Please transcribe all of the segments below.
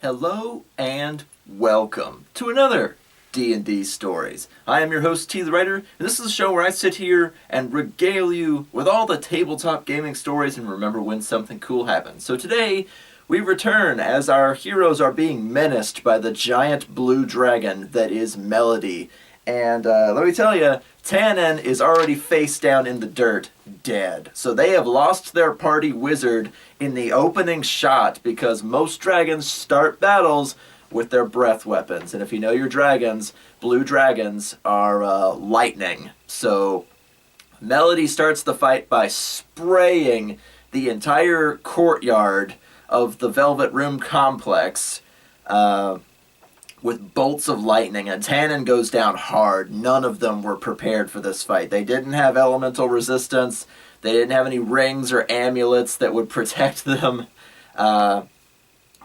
Hello and welcome to another D&D Stories. I am your host, TheWriter, and this is a show where I sit here and regale you with all the tabletop gaming stories and remember when something cool happens. So today, we return as our heroes are being menaced by the giant blue dragon that is Melody. And let me tell you, Tannen is already face down in the dirt, dead. So they have lost their party wizard in the opening shot because most dragons start battles with their breath weapons. And if you know your dragons, blue dragons are lightning. So Melody starts the fight by spraying the entire courtyard of the Velvet Room complex with bolts of lightning, and Tannen goes down hard. None of them were prepared for this fight. They didn't have elemental resistance. They didn't have any rings or amulets that would protect them.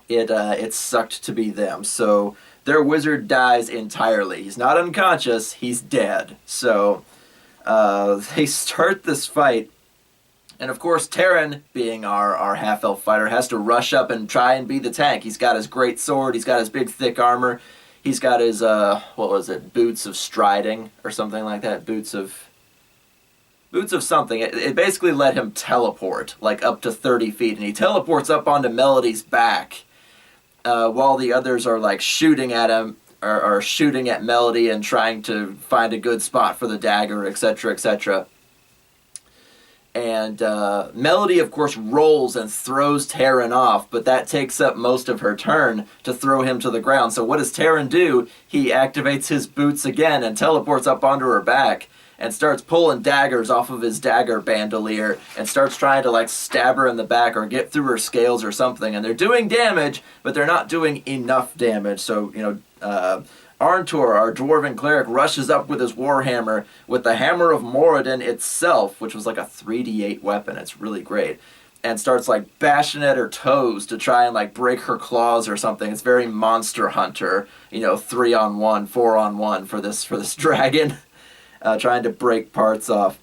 It sucked to be them. So their wizard dies entirely. He's not unconscious. He's dead. So they start this fight. And of course, Tannen, being our half-elf fighter, has to rush up and try and be the tank. He's got his great sword, he's got his big thick armor, he's got his, boots of striding, or something like that, boots of something. It basically let him teleport, like up to 30 feet, and he teleports up onto Melody's back, while the others are like shooting at him, or shooting at Melody and trying to find a good spot for the dagger, etc., etc., and Melody, of course, rolls and throws Tannen off, but that takes up most of her turn to throw him to the ground. So what does Tannen do? He activates his boots again and teleports up onto her back and starts pulling daggers off of his dagger bandolier and starts trying to, like, stab her in the back or get through her scales or something. And they're doing damage, but they're not doing enough damage. So, Arntor, our dwarven cleric, rushes up with his warhammer with the Hammer of Moradin itself, which was like a 3d8 weapon. It's really great. And starts like bashing at her toes to try and like break her claws or something. It's very Monster Hunter, 3-on-1, 4-on-1 for this dragon, trying to break parts off.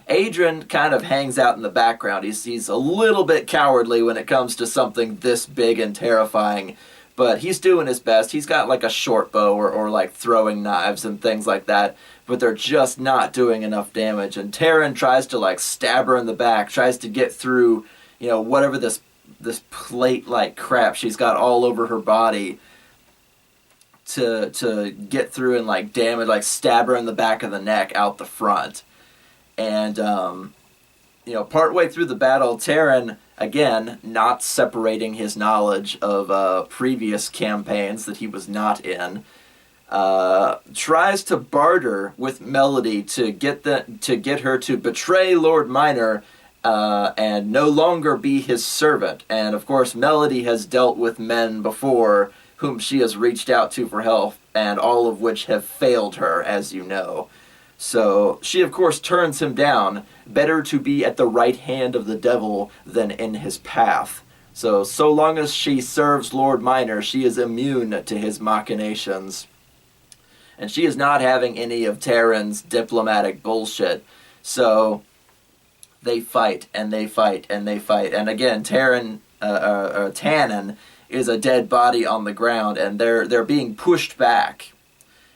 Adrian kind of hangs out in the background. He's a little bit cowardly when it comes to something this big and terrifying, but he's doing his best. He's got like a short bow or like throwing knives and things like that, but they're just not doing enough damage. And Tannen tries to like stab her in the back, tries to get through, whatever this plate-like crap she's got all over her body to get through and like damage, like stab her in the back of the neck out the front. And, partway through the battle, Tannen, again, not separating his knowledge of previous campaigns that he was not in, tries to barter with Melody to get her to betray Lord Minor and no longer be his servant. And of course, Melody has dealt with men before whom she has reached out to for help, and all of which have failed her, as you know. So she, of course, turns him down. Better to be at the right hand of the devil than in his path. So long as she serves Lord Minor, she is immune to his machinations. And she is not having any of Tarren's diplomatic bullshit. So they fight, and they fight, and they fight. And again, Tannen is a dead body on the ground, and they're being pushed back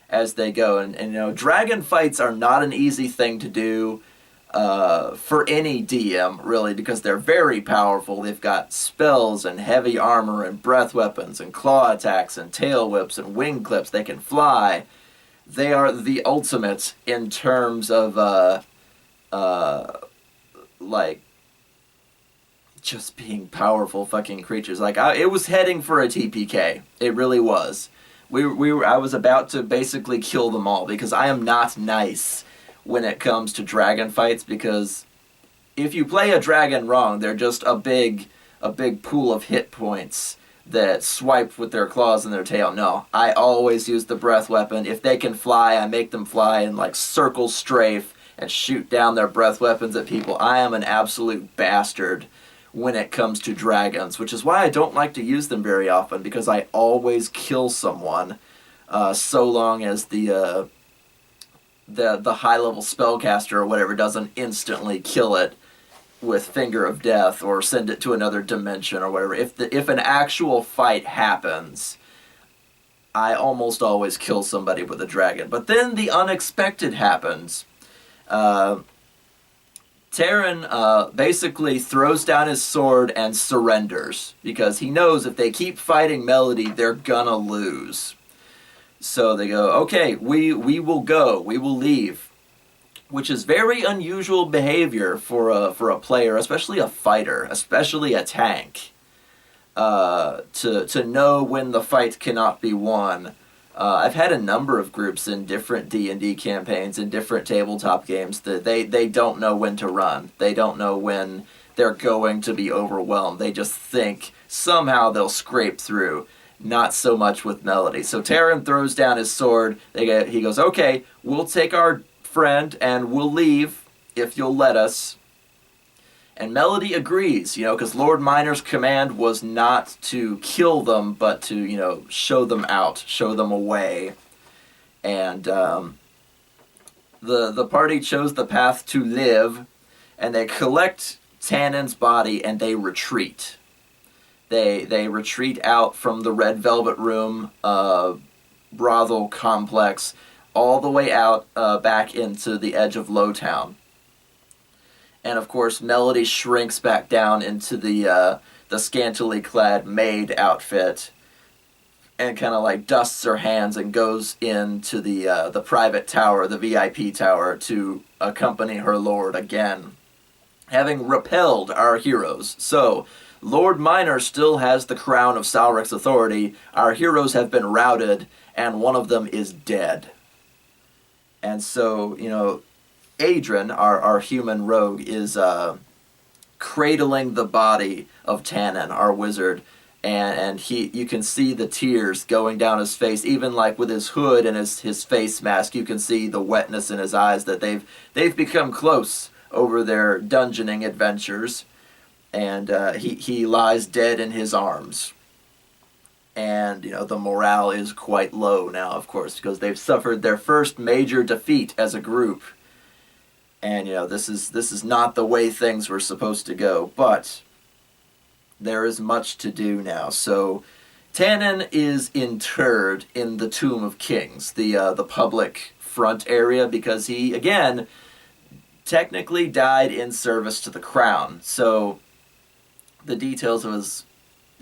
as they go. And dragon fights are not an easy thing to do for any DM, really, because they're very powerful. They've got spells and heavy armor and breath weapons and claw attacks and tail whips and wing clips. They can fly. They are the ultimate in terms of just being powerful fucking creatures. It was heading for a TPK. It really was. I was about to basically kill them all because I am not nice when it comes to dragon fights, because if you play a dragon wrong, they're just a big pool of hit points that swipe with their claws and their tail. No, I always use the breath weapon. If they can fly, I make them fly and like circle strafe and shoot down their breath weapons at people. I am an absolute bastard when it comes to dragons, which is why I don't like to use them very often, because I always kill someone, so long as the high-level spellcaster or whatever doesn't instantly kill it with Finger of Death or send it to another dimension or whatever. If an actual fight happens, I almost always kill somebody with a dragon. But then the unexpected happens. Terran basically throws down his sword and surrenders because he knows if they keep fighting Melody, they're gonna lose. So they go, okay, we will go, we will leave, which is very unusual behavior for a player, especially a fighter, especially a tank, to know when the fight cannot be won. I've had a number of groups in different D&D campaigns, in different tabletop games, that they don't know when to run. They don't know when they're going to be overwhelmed. They just think somehow they'll scrape through. Not so much with Melody. So Terran throws down his sword. He goes, okay, we'll take our friend and we'll leave if you'll let us. And Melody agrees, because Lord Minor's command was not to kill them, but to, show them out, show them away. And the party chose the path to live, and they collect Tannen's body and they retreat. They retreat out from the Red Velvet Room brothel complex all the way out back into the edge of Lowtown. And of course, Melody shrinks back down into the scantily clad maid outfit, and kind of like dusts her hands and goes into the private tower, the VIP tower, to accompany her lord again, having repelled our heroes. So, Lord Minor still has the crown of Salric's authority. Our heroes have been routed, and one of them is dead. And so, Adrian, our human rogue, is cradling the body of Tannen, our wizard, and you can see the tears going down his face, even like with his hood and his face mask. You can see the wetness in his eyes that they've become close over their dungeoning adventures, and he lies dead in his arms. And, the morale is quite low now, of course, because they've suffered their first major defeat as a group. And, this is not the way things were supposed to go, but there is much to do now. So, Tannen is interred in the Tomb of Kings, the public front area, because he, again, technically died in service to the crown. So, the details of his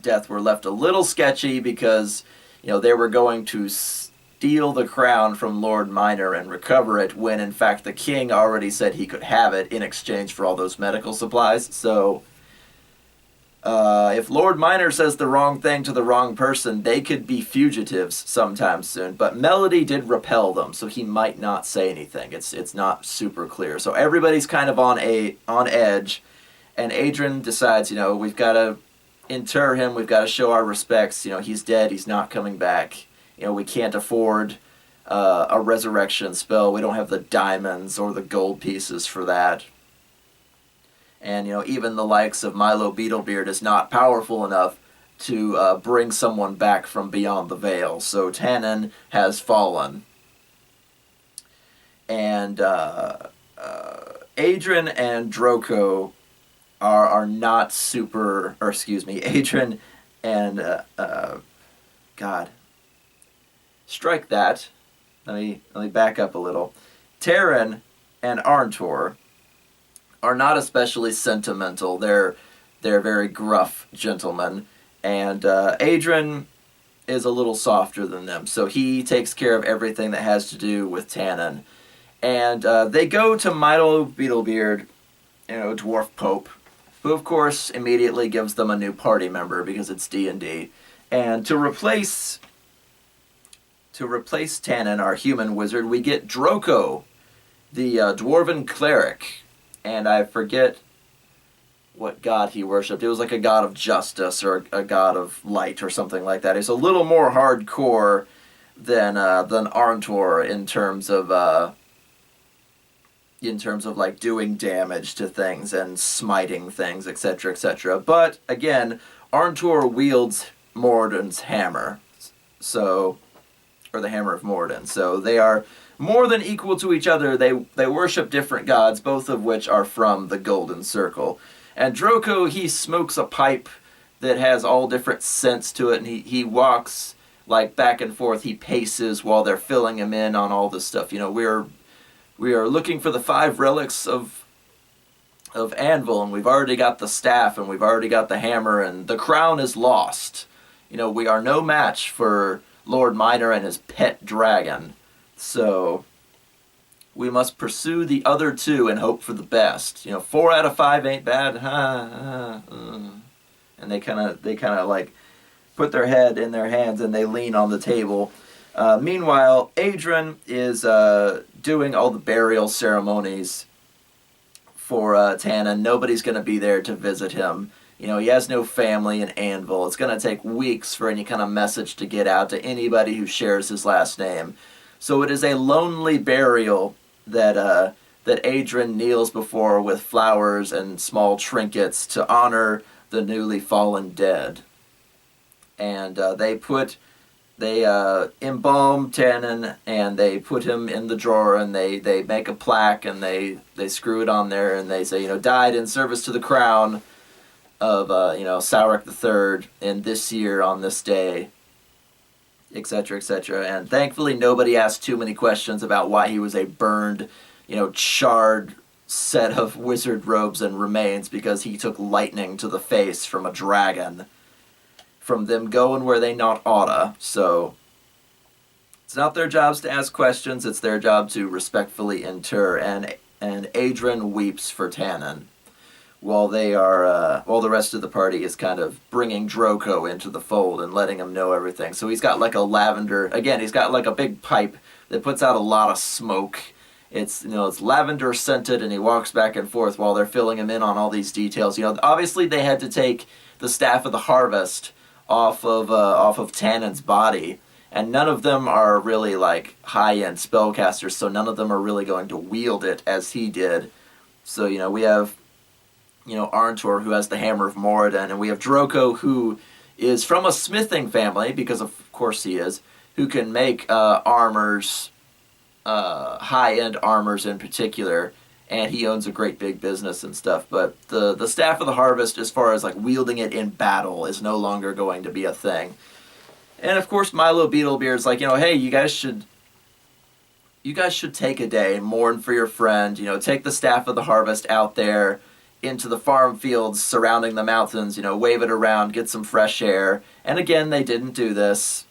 death were left a little sketchy because, they were going to steal the crown from Lord Minor and recover it when, in fact, the king already said he could have it in exchange for all those medical supplies. So, if Lord Minor says the wrong thing to the wrong person, they could be fugitives sometime soon. But Melody did repel them, so he might not say anything. It's not super clear. So everybody's kind of on edge. And Adrian decides, we've got to inter him, we've got to show our respects. He's dead, he's not coming back. We can't afford a resurrection spell. We don't have the diamonds or the gold pieces for that. And, even the likes of Milo Beetlebeard is not powerful enough to bring someone back from beyond the veil. So Tannen has fallen. And Adrian and Droko are not super, or excuse me, Adrian and, God, strike that. Let me back up a little. Terran and Arntor are not especially sentimental. They're very gruff gentlemen, and Adrian is a little softer than them, so he takes care of everything that has to do with Tannen. And they go to Milo Beetlebeard, Dwarf Pope, who of course immediately gives them a new party member because it's D&D. And to replace Tannen, our human wizard, we get Droko, the dwarven cleric. And I forget what god he worshipped. It was like a god of justice or a god of light or something like that. He's a little more hardcore than Arntor in terms of like doing damage to things and smiting things, etc., etc. But again, Arntor wields Moradin's hammer, or the hammer of Moradin. So they are more than equal to each other. They worship different gods, both of which are from the Golden Circle. And Droko, he smokes a pipe that has all different scents to it, and he walks like back and forth. He paces while they're filling him in on all this stuff. We are looking for the 5 relics of Anvil, and we've already got the staff, and we've already got the hammer, and the crown is lost. We are no match for Lord Minor and his pet dragon. So we must pursue the other 2 and hope for the best. 4 out of 5 ain't bad. And they kind of like put their head in their hands and they lean on the table. Meanwhile, Adrian is doing all the burial ceremonies for Tannen. Nobody's going to be there to visit him. He has no family in Anvil. It's going to take weeks for any kind of message to get out to anybody who shares his last name. So it is a lonely burial that Adrian kneels before with flowers and small trinkets to honor the newly fallen dead. And they embalm Tannen, and they put him in the drawer, and they make a plaque, and they screw it on there, and they say, died in service to the crown of, Saurik III in this year on this day, etc., etc. And thankfully nobody asked too many questions about why he was a burned, charred set of wizard robes and remains, because he took lightning to the face from a dragon, from them going where they not oughta. So it's not their jobs to ask questions, it's their job to respectfully inter, and Adrian weeps for Tannen, while the rest of the party is kind of bringing Droko into the fold and letting him know everything. So he's got like he's got like a big pipe that puts out a lot of smoke. It's lavender scented, and he walks back and forth while they're filling him in on all these details. Obviously they had to take the Staff of the Harvest off of Tannen's body, and none of them are really like high-end spellcasters, so none of them are really going to wield it as he did. So we have Arntor, who has the Hammer of Moradin, and we have Droko, who is from a smithing family, because of course he is, who can make armors, high-end armors in particular, and he owns a great big business and stuff. But the Staff of the Harvest, as far as like wielding it in battle, is no longer going to be a thing. And of course Milo Beetlebeard's like, hey, you guys should take a day and mourn for your friend. Take the Staff of the Harvest out there into the farm fields surrounding the mountains, wave it around, get some fresh air. And again, they didn't do this.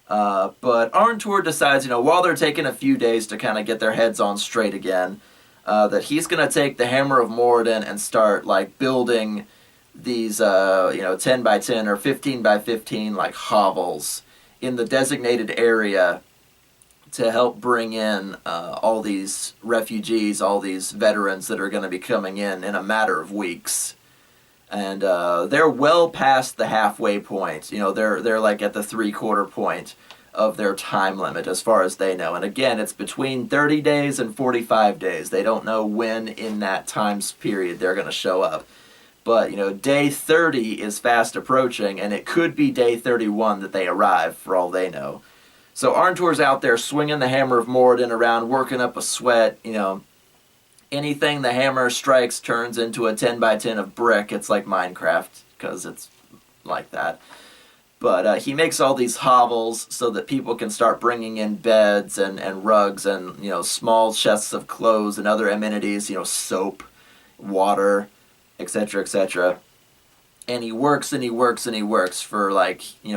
But Arntor decides, while they're taking a few days to kind of get their heads on straight again, that he's going to take the Hammer of Moradin and start, like, building these, 10 by 10 or 15 by 15, like, hovels in the designated area to help bring in all these refugees, all these veterans that are going to be coming in a matter of weeks. And they're well past the halfway point. They're like at the 3/4 point of their time limit as far as they know. And again, it's between 30 days and 45 days. They don't know when in that time period they're going to show up. But, day 30 is fast approaching, and it could be day 31 that they arrive, for all they know. So Arntor's out there swinging the Hammer of Moradin around, working up a sweat. Anything the hammer strikes turns into a 10 by 10 of brick. It's like Minecraft, because it's like that. But he makes all these hovels so that people can start bringing in beds and rugs and, small chests of clothes and other amenities, soap, water, etc., etc. And he works and he works and he works for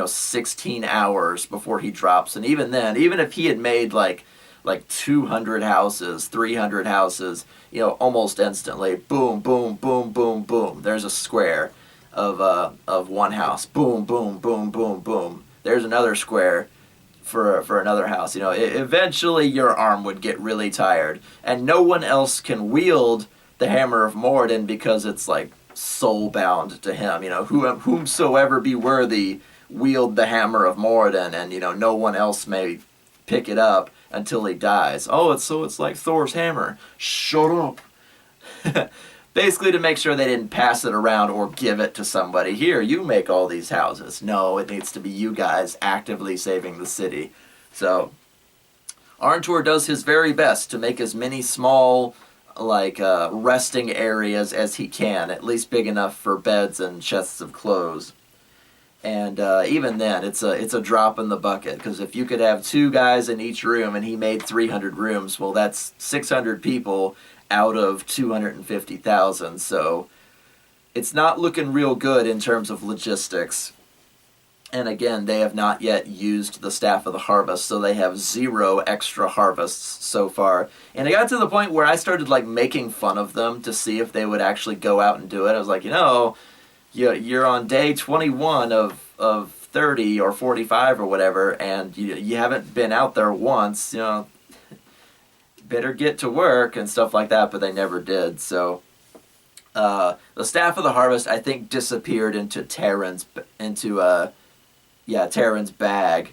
16 hours before he drops. And even then, even if he had made like 200 houses, 300 houses, almost instantly, boom, boom, boom, boom, boom, there's a square of one house. Boom, boom, boom, boom, boom. There's another square for another house. Eventually your arm would get really tired, and no one else can wield the Hammer of Moradin because it's like soul-bound to him. Whomsoever be worthy, wield the Hammer of Moradin, and no one else may pick it up until he dies. It's like Thor's hammer. Shut up. Basically to make sure they didn't pass it around or give it to somebody. Here, you make all these houses. No, it needs to be you guys actively saving the city. So Arntor does his very best to make as many small, like, resting areas as he can, at least big enough for beds and chests of clothes. And even then, it's a drop in the bucket, because if you could have 2 guys in each room and he made 300 rooms, well, that's 600 people out of 250,000. So it's not looking real good in terms of logistics. And again, they have not yet used the Staff of the Harvest, so they have 0 extra harvests so far. And it got to the point where I started like making fun of them to see if they would actually go out and do it. I was like, you're on day 21 of 30 or 45 or whatever, and you haven't been out there once, better get to work and stuff like that, but they never did. So the Staff of the Harvest, I think, disappeared into Terran's bag,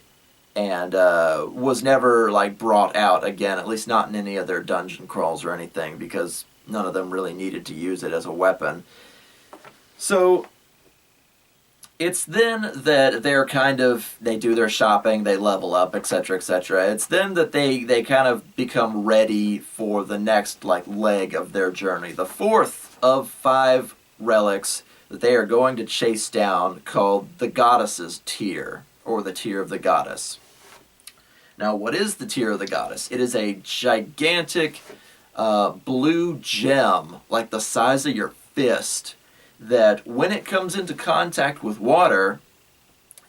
and was never like brought out again, at least not in any of their dungeon crawls or anything, because none of them really needed to use it as a weapon. So it's then that they do their shopping, they level up, etc., etc. It's then that they kind of become ready for the next like leg of their journey. The 4th of 5 relics that they are going to chase down, called the Goddess's Tear, or the Tear of the Goddess. Now, what is the Tear of the Goddess? It is a gigantic blue gem, like the size of your fist, that when it comes into contact with water,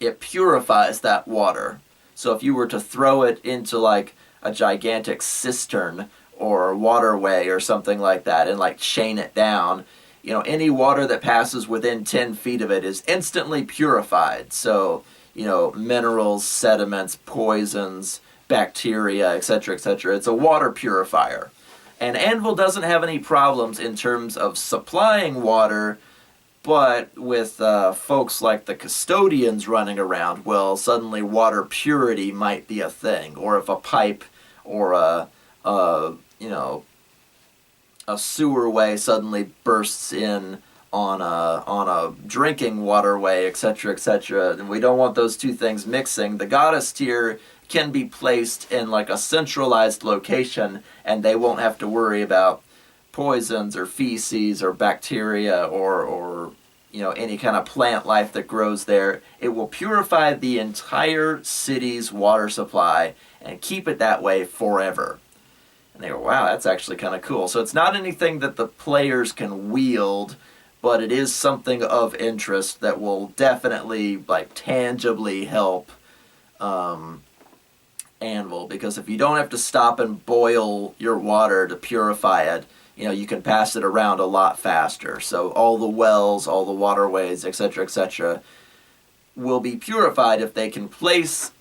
it purifies that water. So if you were to throw it into like a gigantic cistern or waterway or something like that and like chain it down, any water that passes within 10 feet of it is instantly purified. So, minerals, sediments, poisons, bacteria, etc., etc. It's a water purifier. And Anvil doesn't have any problems in terms of supplying water, but with folks like the custodians running around, well, suddenly water purity might be a thing. Or if a pipe or a sewerway suddenly bursts in on a drinking waterway, etc., etc., and we don't want those two things mixing. The Goddess Tier can be placed in like a centralized location, and they won't have to worry about poisons or feces or bacteria or any kind of plant life that grows there. It will purify the entire city's water supply and keep it that way forever. And they go, wow, that's actually kind of cool. So it's not anything that the players can wield, but it is something of interest that will definitely like tangibly help Anvil, because if you don't have to stop and boil your water to purify it, you can pass it around a lot faster. So all the wells, all the waterways, etc., etc., will be purified if they can place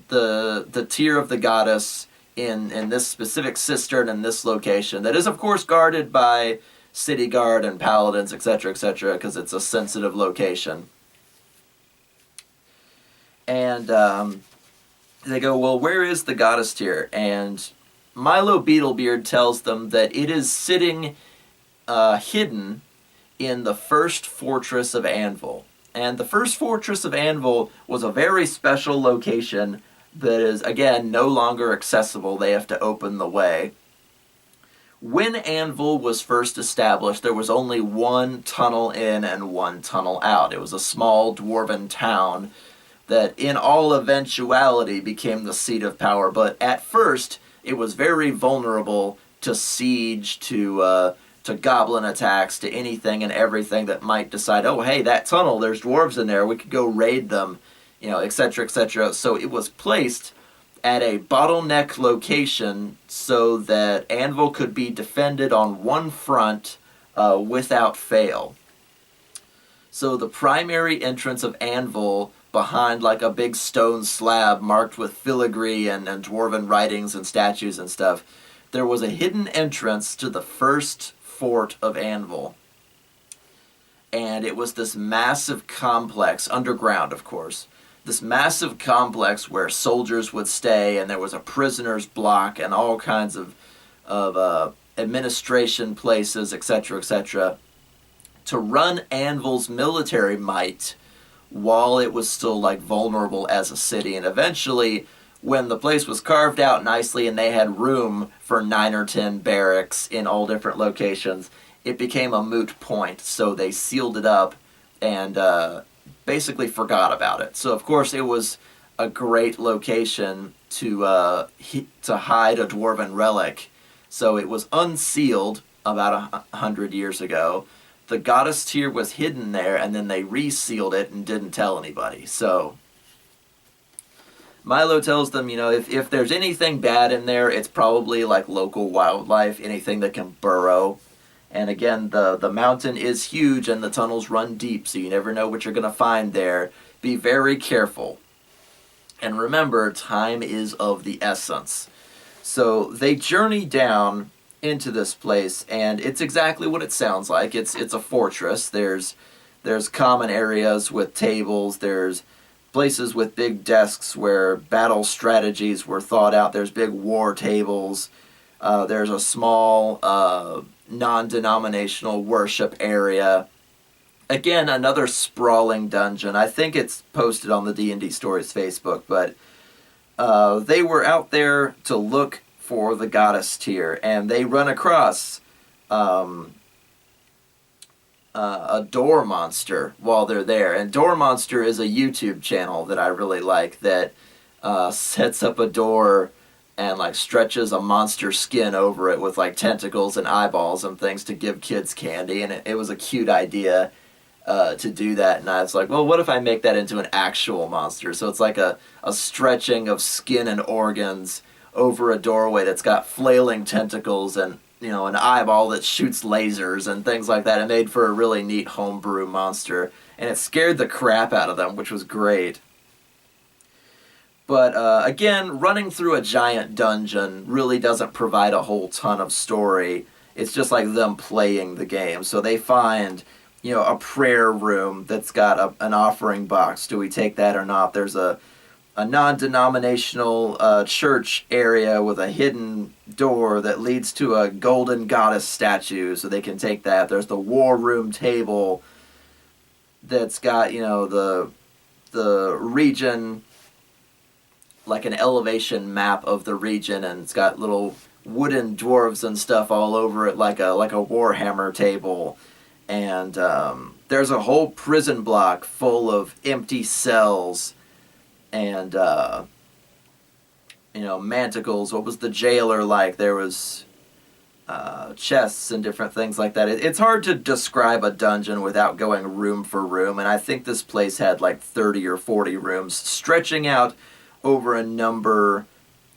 the Tear of the Goddess in this specific cistern in this location. That is, of course, guarded by city guard and paladins, etc., etc., because it's a sensitive location. And they go, well, where is the Goddess Tier? And Milo Beetlebeard tells them that it is sitting hidden in the first fortress of Anvil. And the first fortress of Anvil was a very special location that is, again, no longer accessible. They have to open the way. When Anvil was first established, there was only one tunnel in and one tunnel out. It was a small dwarven town that in all eventuality became the seat of power. But at first, it was very vulnerable to siege, to goblin attacks, to anything and everything that might decide, oh, hey, that tunnel, there's dwarves in there, we could go raid them, etc., etc. So it was placed at a bottleneck location so that Anvil could be defended on one front without fail. So the primary entrance of Anvil, behind like a big stone slab marked with filigree and dwarven writings and statues and stuff, there was a hidden entrance to the first fort of Anvil. And it was this massive complex, underground of course, this massive complex where soldiers would stay, and there was a prisoner's block and all kinds of administration places, etc., etc., to run Anvil's military might while it was still like vulnerable as a city. And eventually, when the place was carved out nicely and they had room for 9 or 10 barracks in all different locations, it became a moot point. So they sealed it up and basically forgot about it. So of course it was a great location to hide a dwarven relic. So it was unsealed about 100 years ago. The goddess tier was hidden there, and then they resealed it and didn't tell anybody. So Milo tells them, if there's anything bad in there, it's probably like local wildlife, anything that can burrow. And again, the mountain is huge and the tunnels run deep, so you never know what you're going to find there. Be very careful. And remember, time is of the essence. So they journey down into this place, and it's exactly what it sounds like. It's a fortress. There's common areas with tables. There's places with big desks where battle strategies were thought out. There's big war tables. There's a small non-denominational worship area. Again, another sprawling dungeon. I think it's posted on the D&D Stories Facebook, but they were out there to look for the goddess tier, and they run across a door monster while they're there. And Door Monster is a YouTube channel that I really like that sets up a door and like stretches a monster skin over it with like tentacles and eyeballs and things to give kids candy. And it was a cute idea to do that. And I was like, well, what if I make that into an actual monster? So it's like a stretching of skin and organs over a doorway that's got flailing tentacles and, an eyeball that shoots lasers and things like that. It made for a really neat homebrew monster. And it scared the crap out of them, which was great. But again, running through a giant dungeon really doesn't provide a whole ton of story. It's just like them playing the game. So they find, a prayer room that's got an offering box. Do we take that or not? There's a non-denominational church area with a hidden door that leads to a golden goddess statue, so they can take that. There's the war room table that's got, the region, like an elevation map of the region, and it's got little wooden dwarves and stuff all over it, like a Warhammer table. And there's a whole prison block full of empty cells and manticles. What was the jailer like? There was chests and different things like that. It's hard to describe a dungeon without going room for room, and I think this place had like 30 or 40 rooms stretching out over a number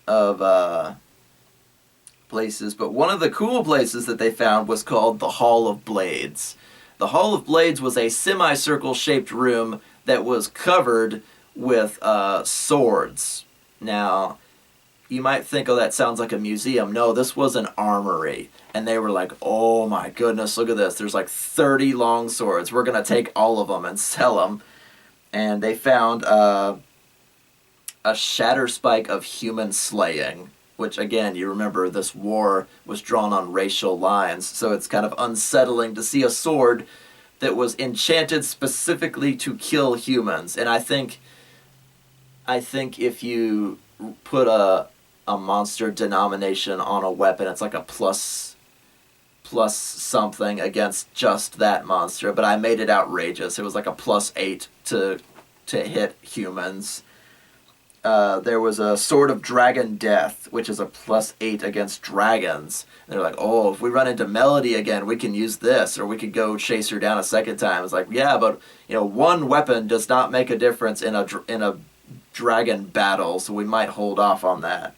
of places. But one of the cool places that they found was called the Hall of Blades. The Hall of Blades was a semicircle shaped room that was covered with swords. Now, you might think, oh, that sounds like a museum. No, this was an armory. And they were like, oh my goodness, look at this. There's like 30 long swords. We're going to take all of them and sell them. And they found a shatter spike of human slaying, which, again, you remember this war was drawn on racial lines. So it's kind of unsettling to see a sword that was enchanted specifically to kill humans. And I think if you put a monster denomination on a weapon, it's like a plus something against just that monster. But I made it outrageous. It was like a +8 to hit humans. There was a Sword of Dragon Death, which is a +8 against dragons. And they're like, oh, if we run into Melody again, we can use this, or we could go chase her down a second time. It's like, yeah, but one weapon does not make a difference in a dragon battle, so we might hold off on that.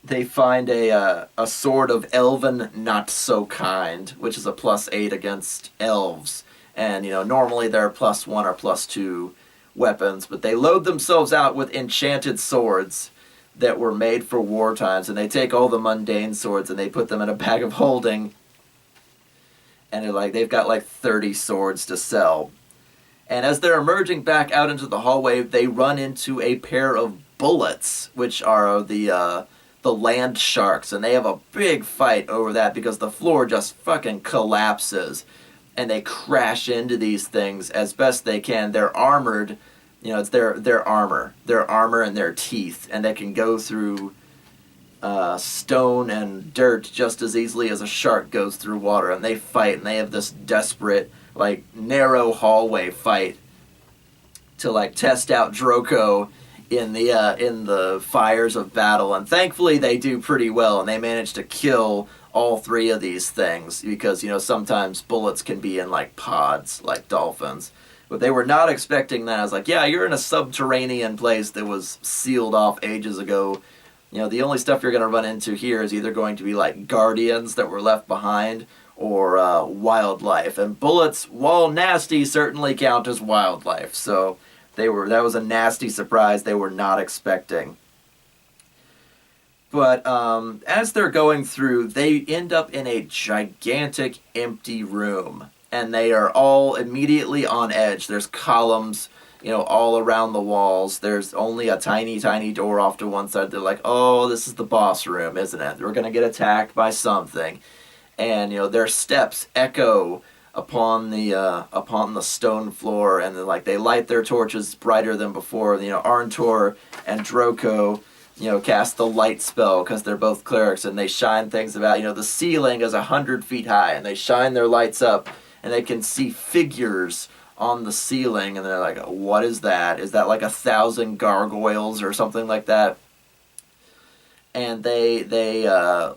They find a Sword of Elven Not So Kind, which is a +8 against elves. And, normally they're +1 or +2 weapons, but they load themselves out with enchanted swords that were made for war times, and they take all the mundane swords and they put them in a bag of holding, and they've got like 30 swords to sell. And as they're emerging back out into the hallway, they run into a pair of bullets, which are the land sharks, and they have a big fight over that because the floor just fucking collapses, and they crash into these things as best they can. They're armored, It's their armor and their teeth, and they can go through stone and dirt just as easily as a shark goes through water. And they fight, and they have this desperate, like, narrow hallway fight to, like, test out Drogo in the fires of battle. And thankfully they do pretty well, and they manage to kill all three of these things, because sometimes bullets can be in, like, pods like dolphins. But they were not expecting that. I was like, yeah, you're in a subterranean place that was sealed off ages ago. The only stuff you're going to run into here is either going to be like guardians that were left behind, or wildlife. And bullets, while nasty, certainly count as wildlife. So that was a nasty surprise they were not expecting. But as they're going through, they end up in a gigantic empty room. And they are all immediately on edge. There's columns, all around the walls. There's only a tiny, tiny door off to one side. They're like, oh, this is the boss room, isn't it? We're going to get attacked by something. And, their steps echo upon the stone floor. And they light their torches brighter than before. Arntor and Drogo, cast the light spell because they're both clerics. And they shine things about, the ceiling is 100 feet high. And they shine their lights up. And they can see figures on the ceiling, and they're like, what is that? Is that like 1,000 gargoyles or something like that? And they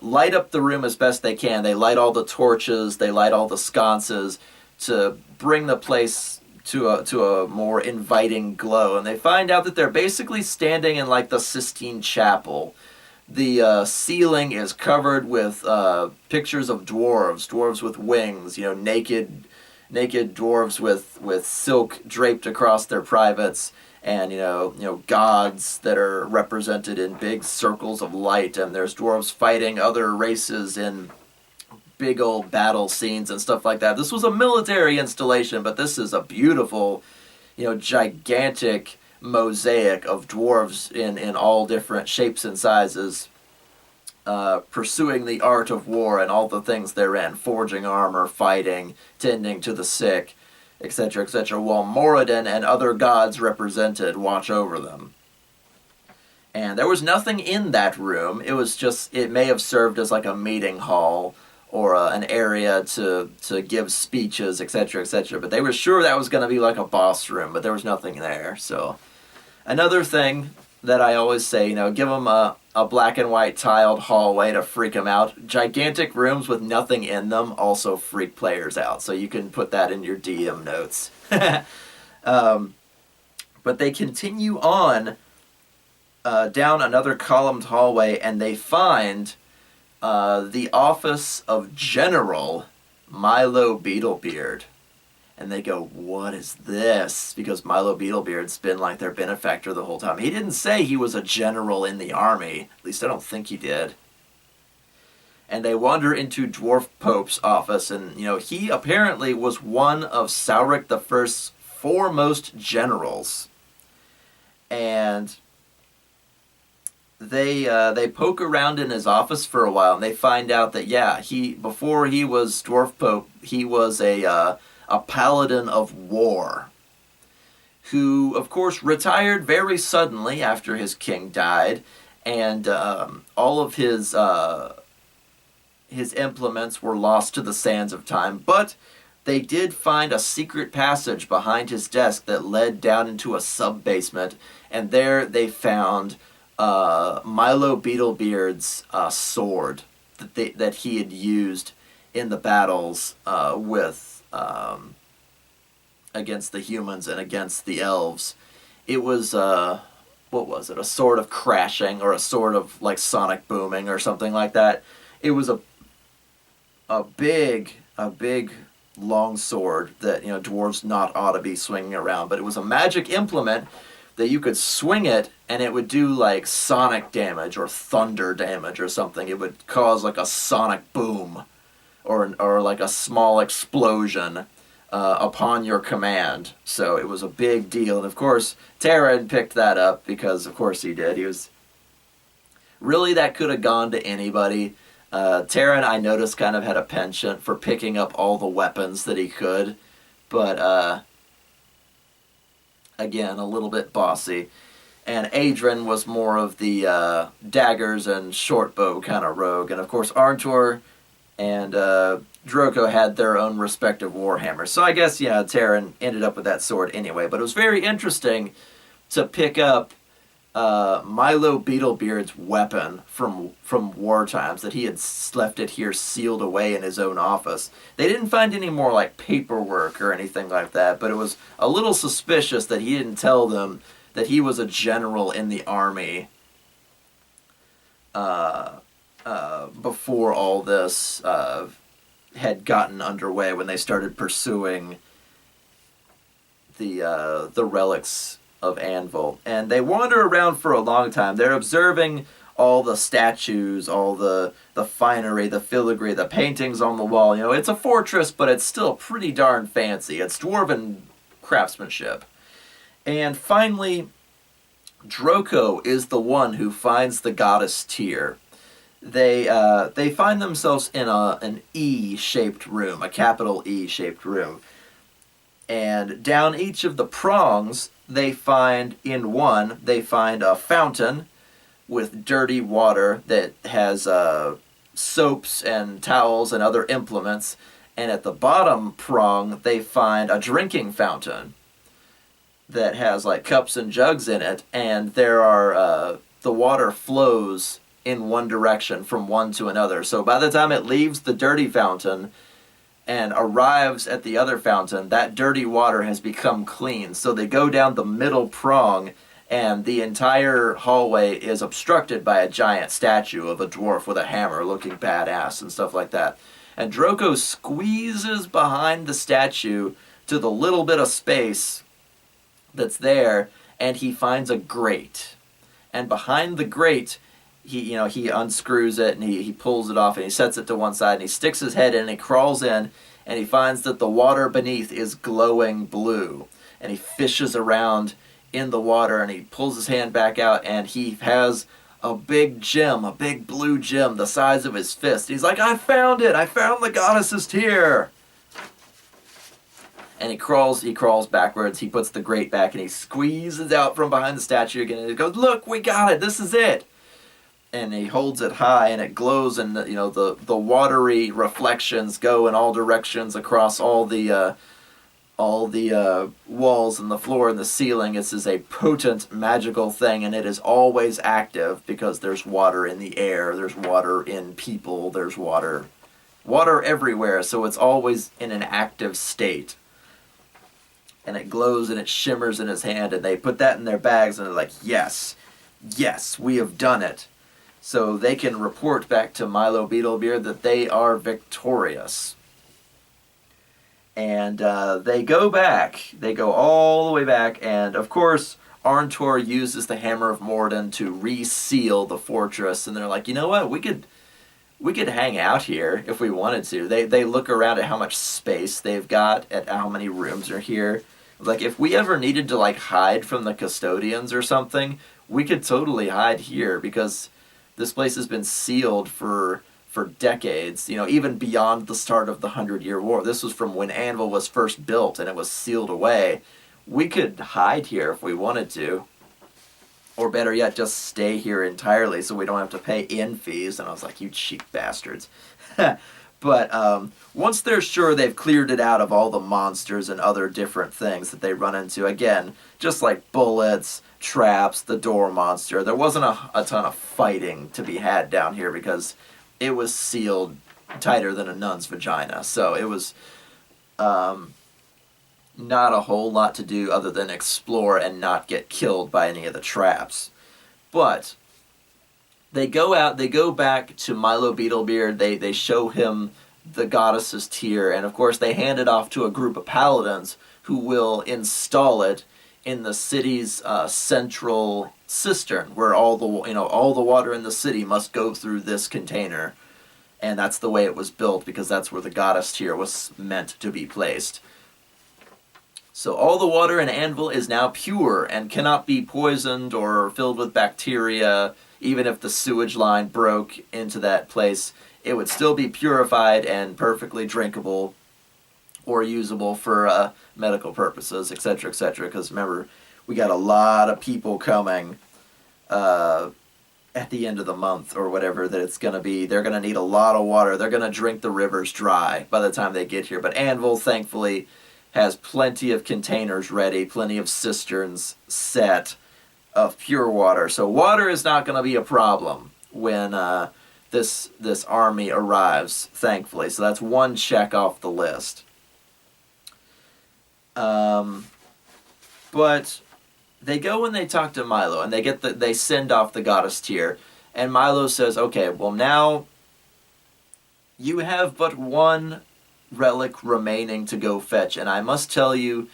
light up the room as best they can. They light all the torches, they light all the sconces to bring the place to a more inviting glow. And they find out that they're basically standing in like the Sistine Chapel. The ceiling is covered with pictures of dwarves with wings, naked dwarves with silk draped across their privates, and gods that are represented in big circles of light. And there's dwarves fighting other races in big old battle scenes and stuff like that. This was a military installation, but this is a beautiful, gigantic mosaic of dwarves in all different shapes and sizes, pursuing the art of war and all the things therein, forging armor, fighting, tending to the sick, etc., etc., while Moradin and other gods represented watch over them. And there was nothing in that room. It may have served as like a meeting hall, or an area to give speeches, etc., etc., but they were sure that was going to be like a boss room, but there was nothing there. So another thing that I always say, give them a black and white tiled hallway to freak them out. Gigantic rooms with nothing in them also freak players out, so you can put that in your DM notes. But they continue on down another columned hallway, and they find the office of General Milo Beetlebeard. And they go, what is this? Because Milo Beetlebeard's been like their benefactor the whole time. He didn't say he was a general in the army. At least I don't think he did. And they wander into Dwarf Pope's office, and, he apparently was one of Saurik I's foremost generals. And they poke around in his office for a while, and they find out that, before he was Dwarf Pope, he was a paladin of war, who, of course, retired very suddenly after his king died, and all of his implements were lost to the sands of time. But they did find a secret passage behind his desk that led down into a sub-basement, and there they found Milo Beetlebeard's sword that he had used in the battles against the humans and against the elves. It was, what was it? A sword of crashing, or a sword of, like, sonic booming, or something like that. It was a big long sword that, dwarves not ought to be swinging around. But it was a magic implement that you could swing it, and it would do, like, sonic damage or thunder damage or something. It would cause, like, a sonic boom, or like a small explosion upon your command. So it was a big deal. And of course, Terran picked that up, because of course he did. He was... Really, that could have gone to anybody. Terran, I noticed, kind of had a penchant for picking up all the weapons that he could. But again, a little bit bossy. And Adrian was more of the daggers and short bow kind of rogue. And of course, Arntor and Drogo had their own respective warhammers. So I guess, yeah, Terran ended up with that sword anyway. But it was very interesting to pick up Milo Beetlebeard's weapon from war times, that he had left it here sealed away in his own office. They didn't find any more like paperwork or anything like that, but it was a little suspicious that he didn't tell them that he was a general in the army before all this had gotten underway, when they started pursuing the relics of Anvil. And they wander around for a long time. They're observing all the statues, all the finery, the filigree, the paintings on the wall. You know, it's a fortress, but it's still pretty darn fancy. It's dwarven craftsmanship. And finally, Drogo is the one who finds the goddess Tyr. They find themselves in an E-shaped room, a capital E-shaped room. And down each of the prongs, they find a fountain with dirty water that has soaps and towels and other implements. And at the bottom prong, they find a drinking fountain that has like cups and jugs in it, and there are the water flows in one direction from one to another. So by the time it leaves the dirty fountain and arrives at the other fountain, that dirty water has become clean. So they go down the middle prong, and the entire hallway is obstructed by a giant statue of a dwarf with a hammer looking badass and stuff like that. And Drogo squeezes behind the statue to the little bit of space that's there, and he finds a grate. And behind the grate, he unscrews it, and he pulls it off, and he sets it to one side, and he sticks his head in, and he crawls in, and he finds that the water beneath is glowing blue. And he fishes around in the water, and he pulls his hand back out, and he has a big gem, a big blue gem the size of his fist. He's like, I found it! I found the goddess's tear! And he crawls backwards, he puts the grate back, and he squeezes out from behind the statue again, and he goes, look, we got it, this is it! And he holds it high, and it glows, and the watery reflections go in all directions across all the walls and the floor and the ceiling. This is a potent magical thing, and it is always active because there's water in the air, there's water in people, there's water everywhere, so it's always in an active state. And it glows and it shimmers in his hand, and they put that in their bags, and they're like, yes, we have done it. So they can report back to Milo Beetlebeard that they are victorious. And they go all the way back, and of course, Arntor uses the Hammer of Morden to reseal the fortress, and they're like, you know what, we could hang out here if we wanted to. They look around at how much space they've got, at how many rooms are here. Like, if we ever needed to, like, hide from the custodians or something, we could totally hide here, because this place has been sealed for decades, even beyond the start of the 100-Year War. This was from when Anvil was first built, and it was sealed away. We could hide here if we wanted to. Or better yet, just stay here entirely so we don't have to pay inn fees. And I was like, you cheap bastards. But once they're sure they've cleared it out of all the monsters and other different things that they run into, again, just like bullets, traps, the door monster, there wasn't a ton of fighting to be had down here because it was sealed tighter than a nun's vagina. So it was not a whole lot to do other than explore and not get killed by any of the traps. But they go back to Milo Beetlebeard, they show him the goddess's tear, and of course they hand it off to a group of paladins who will install it in the city's central cistern, where all the water in the city must go through this container. And that's the way it was built, because that's where the goddess tear was meant to be placed. So all the water in Anvil is now pure and cannot be poisoned or filled with bacteria. Even if the sewage line broke into that place, it would still be purified and perfectly drinkable or usable for medical purposes, etc., etc. Because remember, we got a lot of people coming at the end of the month or whatever that it's going to be. They're going to need a lot of water. They're going to drink the rivers dry by the time they get here. But Anvil, thankfully, has plenty of containers ready, plenty of cisterns set of pure water. So water is not going to be a problem when this army arrives, thankfully. So that's one check off the list. But they go and they talk to Milo, and they send off the goddess Tyr, and Milo says, okay, well now you have but one relic remaining to go fetch, and I must tell you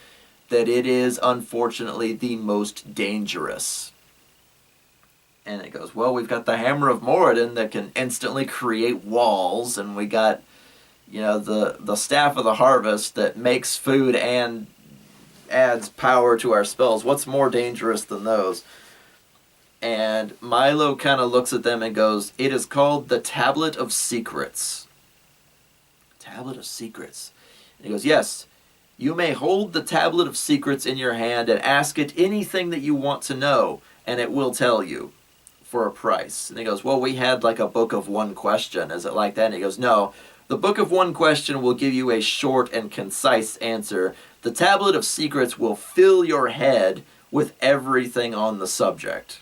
that it is unfortunately the most dangerous. And it goes, well, we've got the Hammer of Moradin that can instantly create walls, and we got, the Staff of the Harvest that makes food and adds power to our spells. What's more dangerous than those? And Milo kind of looks at them and goes, it is called the Tablet of Secrets. Tablet of Secrets. And he goes, yes, you may hold the Tablet of Secrets in your hand and ask it anything that you want to know, and it will tell you for a price. And he goes, well, we had like a book of one question. Is it like that? And he goes, no, the book of one question will give you a short and concise answer. The Tablet of Secrets will fill your head with everything on the subject.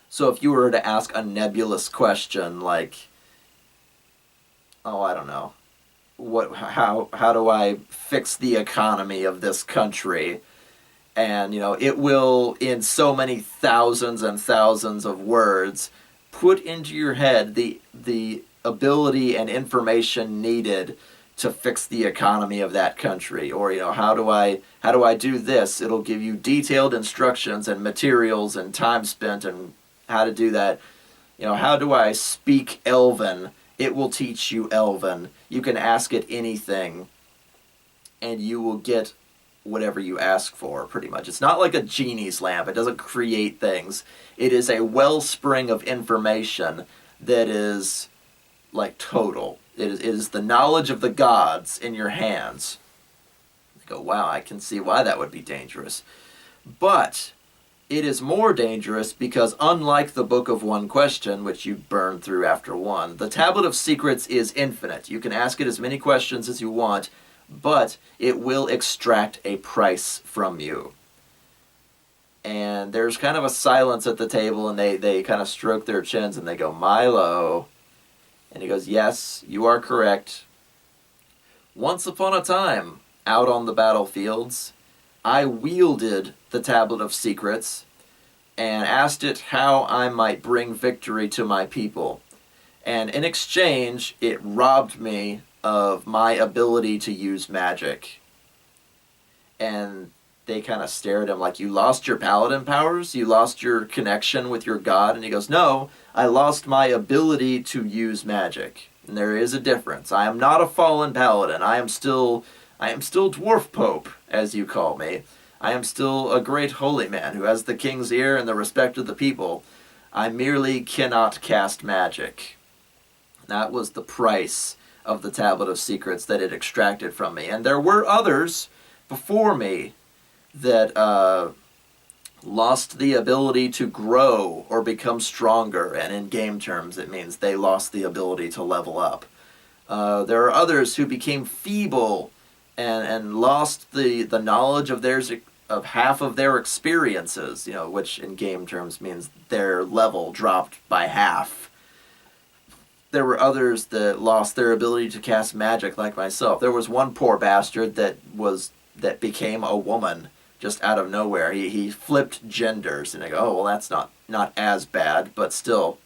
So if you were to ask a nebulous question like, I don't know, how do I fix the economy of this country? And, it will, in so many thousands and thousands of words, put into your head the ability and information needed to fix the economy of that country. Or, how do I do this? It'll give you detailed instructions and materials and time spent and how to do that. How do I speak Elven? It will teach you Elven. You can ask it anything, and you will get whatever you ask for, pretty much. It's not like a genie's lamp. It doesn't create things. It is a wellspring of information that is, like, total. It is the knowledge of the gods in your hands. You go, wow, I can see why that would be dangerous. But it is more dangerous because unlike the Book of One Question, which you burn through after one, the Tablet of Secrets is infinite. You can ask it as many questions as you want, but it will extract a price from you. And there's kind of a silence at the table, and they kind of stroke their chins, and they go, Milo. And he goes, yes, you are correct. Once upon a time, out on the battlefields, I wielded the Tablet of Secrets and asked it how I might bring victory to my people. And in exchange, it robbed me of my ability to use magic. And they kind of stare at him like, you lost your paladin powers? You lost your connection with your god? And he goes, no, I lost my ability to use magic. And there is a difference. I am not a fallen paladin. I am still Dwarf Pope, as you call me. I am still a great holy man who has the king's ear and the respect of the people. I merely cannot cast magic. That was the price of the Tablet of Secrets that it extracted from me. And there were others before me that lost the ability to grow or become stronger, and in game terms it means they lost the ability to level up. There are others who became feeble and lost the knowledge of half of their experiences, which in game terms means their level dropped by half. There were others that lost their ability to cast magic, like myself. There was one poor bastard that became a woman just out of nowhere. He flipped genders, and I go, oh, well, that's not as bad, but still.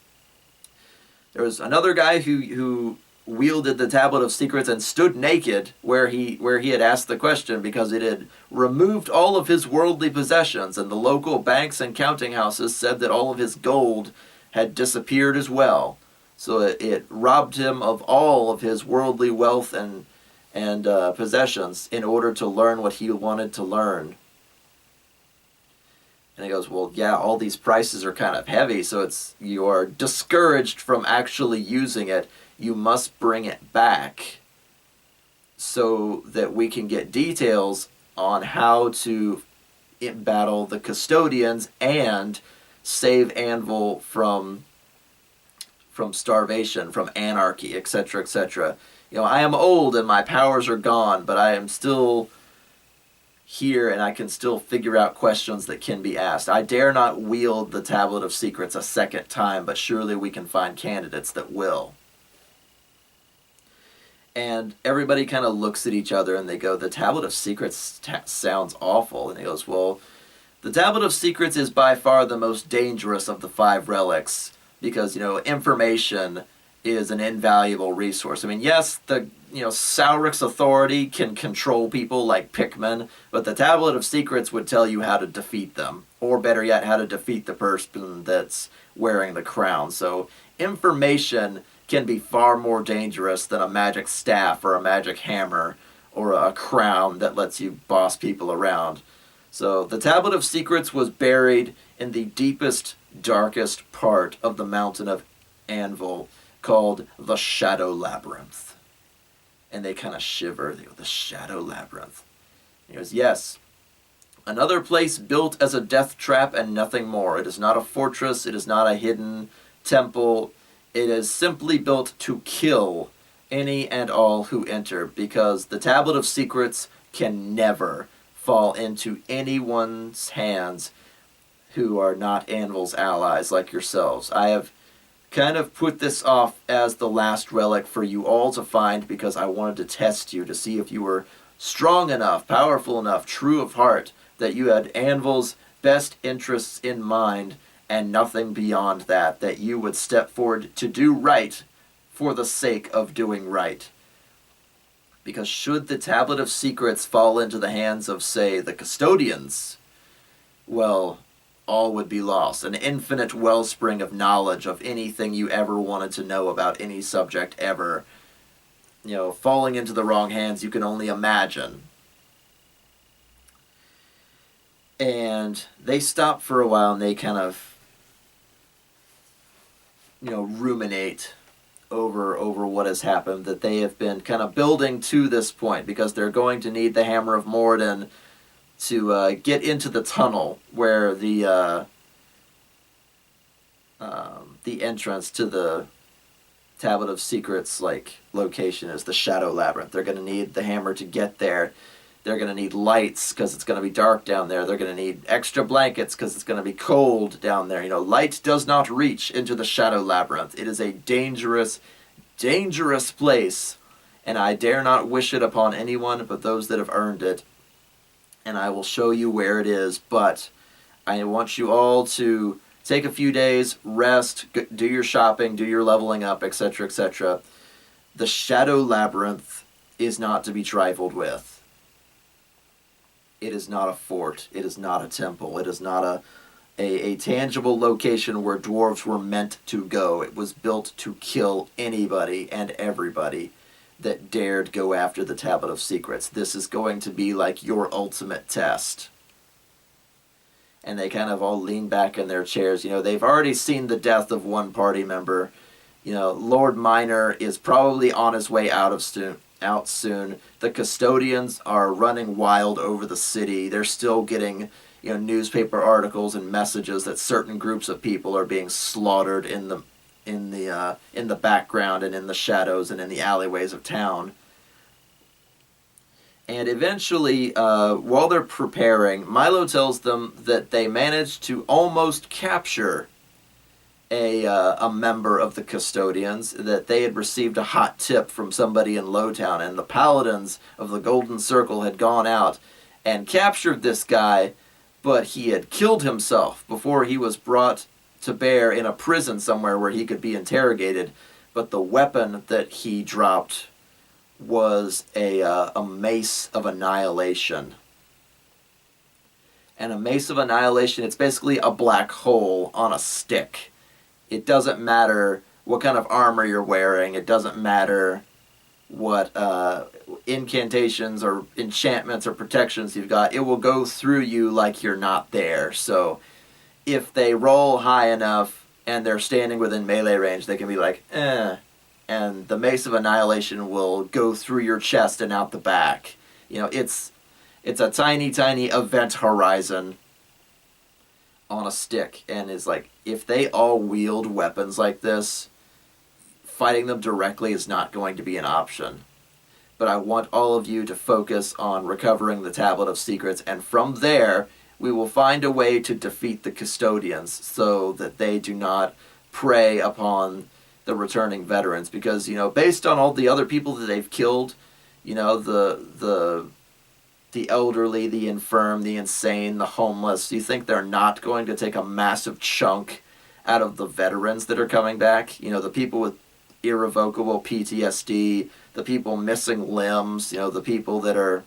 There was another guy who wielded the Tablet of Secrets and stood naked where he had asked the question because it had removed all of his worldly possessions, and the local banks and counting houses said that all of his gold had disappeared as well. So it robbed him of all of his worldly wealth and possessions in order to learn what he wanted to learn. And he goes, well, yeah, all these prices are kind of heavy, so you are discouraged from actually using it. You must bring it back so that we can get details on how to battle the custodians and save Anvil from starvation, from anarchy, etc., etc. I am old and my powers are gone, but I am still here and I can still figure out questions that can be asked. I dare not wield the Tablet of Secrets a second time, but surely we can find candidates that will. And everybody kind of looks at each other and they go, the Tablet of Secrets sounds awful. And he goes, well, the Tablet of Secrets is by far the most dangerous of the 5 relics because, information is an invaluable resource. I mean, yes, Sauric's authority can control people like Pikmin, but the Tablet of Secrets would tell you how to defeat them, or better yet, how to defeat the person that's wearing the crown. So information can be far more dangerous than a magic staff or a magic hammer or a crown that lets you boss people around. So the Tablet of Secrets was buried in the deepest, darkest part of the Mountain of Anvil, called the Shadow Labyrinth. And they kind of shiver. They go, the Shadow Labyrinth. And he goes, yes, another place built as a death trap and nothing more. It is not a fortress. It is not a hidden temple. It is simply built to kill any and all who enter, because the Tablet of Secrets can never fall into anyone's hands who are not Anvil's allies like yourselves. I have kind of put this off as the last relic for you all to find because I wanted to test you to see if you were strong enough, powerful enough, true of heart, that you had Anvil's best interests in mind and nothing beyond that, that you would step forward to do right for the sake of doing right. Because should the Tablet of Secrets fall into the hands of, say, the custodians, well, all would be lost. An infinite wellspring of knowledge of anything you ever wanted to know about any subject ever. Falling into the wrong hands, you can only imagine. And they stop for a while and they kind of, ruminate over what has happened, that they have been kind of building to this point, because they're going to need the Hammer of Morden to get into the tunnel where the entrance to the Tablet of Secrets location is, the Shadow Labyrinth. They're going to need the hammer to get there. They're going to need lights because it's going to be dark down there. They're going to need extra blankets because it's going to be cold down there. Light does not reach into the Shadow Labyrinth. It is a dangerous, dangerous place, and I dare not wish it upon anyone but those that have earned it. And I will show you where it is, but I want you all to take a few days, rest, do your shopping, do your leveling up, etc., etc. The Shadow Labyrinth is not to be trifled with. It is not a fort. It is not a temple. It is not a tangible location where dwarves were meant to go. It was built to kill anybody and everybody that dared go after the Tablet of Secrets. This is going to be like your ultimate test. And they kind of all lean back in their chairs. They've already seen the death of one party member. Lord Minor is probably on his way out soon. The custodians are running wild over the city. They're still getting, newspaper articles and messages that certain groups of people are being slaughtered in the background and in the shadows and in the alleyways of town. And eventually, while they're preparing, Milo tells them that they managed to almost capture a member of the custodians, that they had received a hot tip from somebody in Lowtown, and the paladins of the Golden Circle had gone out and captured this guy, but he had killed himself before he was brought to bear in a prison somewhere where he could be interrogated. But the weapon that he dropped was a mace of annihilation. And a mace of annihilation, it's basically a black hole on a stick. It doesn't matter what kind of armor you're wearing. It doesn't matter what incantations or enchantments or protections you've got. It will go through you like you're not there. So if they roll high enough and they're standing within melee range, they can be like, and the Mace of Annihilation will go through your chest and out the back. It's It's a tiny, tiny event horizon on a stick, and is like, if they all wield weapons like this, fighting them directly is not going to be an option. But I want all of you to focus on recovering the Tablet of Secrets, and from there, we will find a way to defeat the custodians so that they do not prey upon the returning veterans. Because, based on all the other people that they've killed, the elderly, the infirm, the insane, the homeless, you think they're not going to take a massive chunk out of the veterans that are coming back? The people with irrevocable PTSD, the people missing limbs, the people that are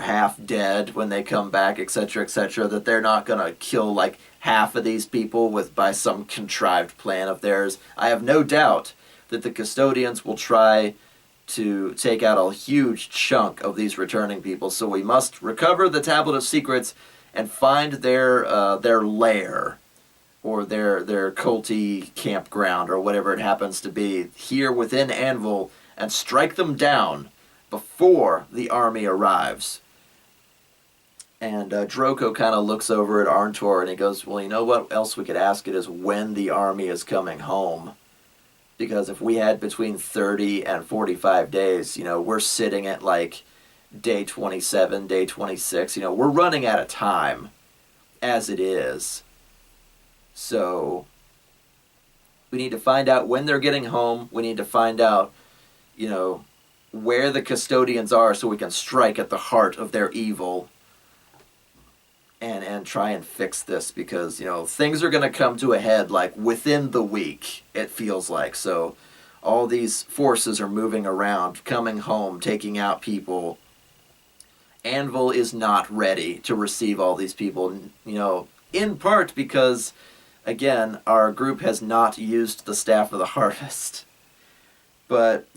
half dead when they come back, etc., that they're not going to kill like half of these people by some contrived plan of theirs. I have no doubt that the custodians will try to take out a huge chunk of these returning people, so we must recover the Tablet of Secrets and find their lair, or their culty campground, or whatever it happens to be, here within Anvil, and strike them down before the army arrives. And Droko kind of looks over at Arntor and he goes, well, you know what else we could ask it is when the army is coming home. Because if we had between 30 and 45 days, we're sitting at like day 27, day 26, we're running out of time as it is. So we need to find out when they're getting home. We need to find out, where the custodians are so we can strike at the heart of their evil and try and fix this, because, things are going to come to a head like within the week, it feels like. So all these forces are moving around, coming home, taking out people. Anvil is not ready to receive all these people, in part because, again, our group has not used the Staff of the Harvest. But,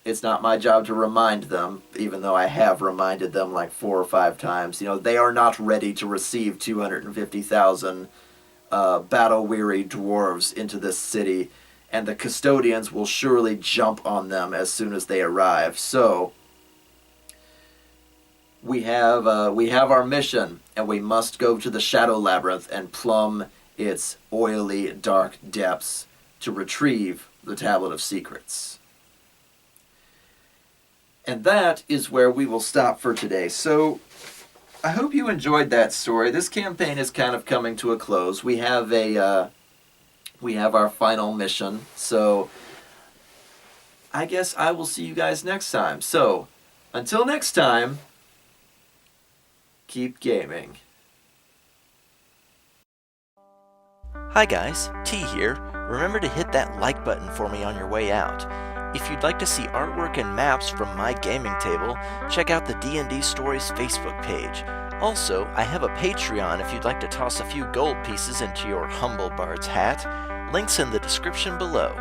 it's not my job to remind them, even though I have reminded them like 4 or 5 times. They are not ready to receive 250,000 battle-weary dwarves into this city, and the custodians will surely jump on them as soon as they arrive. So we have our mission, and we must go to the Shadow Labyrinth and plumb its oily, dark depths to retrieve the Tablet of Secrets. And that is where we will stop for today. So I hope you enjoyed that story. This campaign is kind of coming to a close. We have our final mission. So I guess I will see you guys next time. So until next time, keep gaming. Hi guys, T here. Remember to hit that like button for me on your way out. If you'd like to see artwork and maps from my gaming table, check out the D&D Stories Facebook page. Also, I have a Patreon if you'd like to toss a few gold pieces into your humble bard's hat. Links in the description below.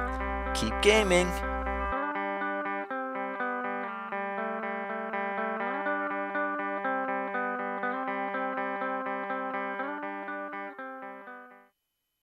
Keep gaming!